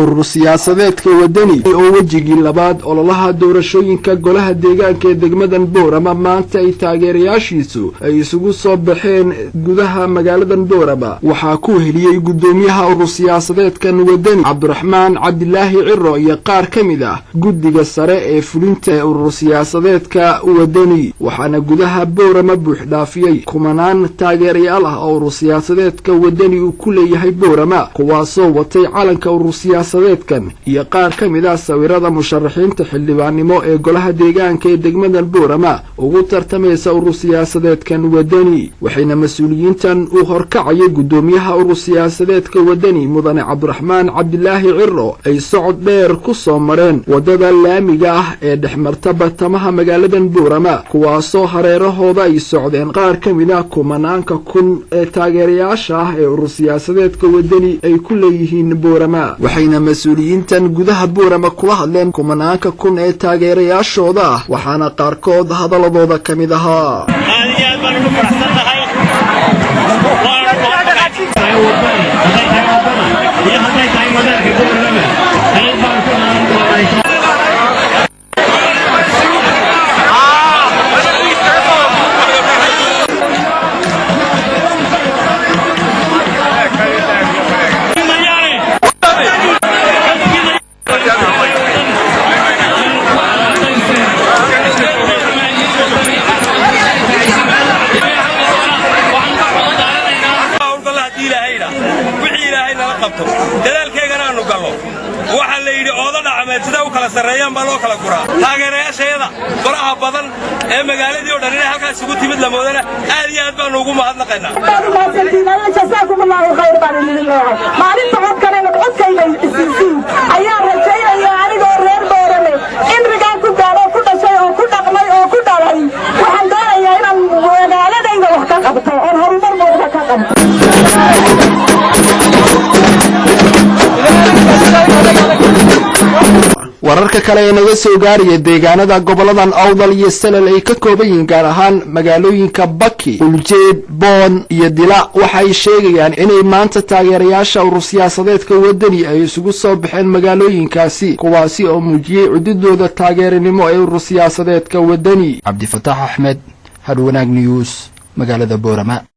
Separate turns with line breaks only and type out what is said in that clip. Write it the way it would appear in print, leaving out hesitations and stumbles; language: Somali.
siyaasadeedka wadani oo wajigii labaad ololaha doorashooyinka golaha deegaanka ee degmadan Boorama maanta ay taageerayaashiisu ay isugu soo baxeen gudaha magaaladan Boorama waxaa ku heliyay gudoomiyaha urur siyaasadeedkan wadani Cabdiraxmaan Cabdilaahi Ciro iyo qaar kamid ah guddiga sare ee fulinta urur siyaasadeedka wadani waxaana gudaha Boorama buux dhaafiyay kumanaan taageerayaal ah oo urur siyaasadeedka wadani uu ku leeyahay Boorama kuwaasoo watay calanka urur siyaasadeedkan iyo qaar kamid ah sawirada musharaxiinta xildhibaannimo ee golaha deegaanka ee degmada Boorama ugu tartamaysa urur siyaasadeedkan wadani waxayna mas'uuliyiintan u horkacay gudoomiyaha urur siyaasadeedka wadani mudane Cabdiraxmaan Cabdilaahi Ciro ay socod dheer ku soo mareen wadada laamiga ah ee dhexmarta bartamaha magaaladan Boorama kuwaasoo hareerahooda ay socdeen qaar kamid ah kumanaanka kun ee taageerayaasha ah ee urur siyaasadeedka wadani ay ku leeyihiin Boorama waxayna mas'uuliyiintan gudaha Boorama kula hadleen kumanaanka kun ee taageerayaashooda ah waxaana qaarkood hadaladooda kamid ahaa
dadaalkeegana aanu galno waxa la yidhi ooda dhacmeed sida u kala sarreeyaan baa loo kala guraa taageerayaasheeda faraha badan ee magaaladii oo dhan inay halkaas isugu timid la moodana aad iyo aad baanu ugu mahadnaqaynaa
maalinta codkana codkayga isiisiin ayaa rajaynaya anigoo reer Boorame imrigaan ku gaaro ku dhashay oo ku dhaqmay oo ku dhalay waxaan doonayaa inaan magaaladayda wax ka qabto oo horumar muuqda ka qabto
wararka kale ee naga soo gaaraya deegaanada goboladan Awdal iyo Salal ay ka kooban yihiin gaar ahaan magaalooyinka Baki, Uljeed, Boon iyo Dila waxay sheegayaan inay maanta taageerayaasha urur siyaasadeedka wadani ay isugu soo baxeen magaalooyinkaasi kuwaasi oo muujiyay cududooda taageeranimo ee urur siyaasadeedka wadani. Cabdi Fataax Axmed, Hadwanaag News, magaalada Boorama.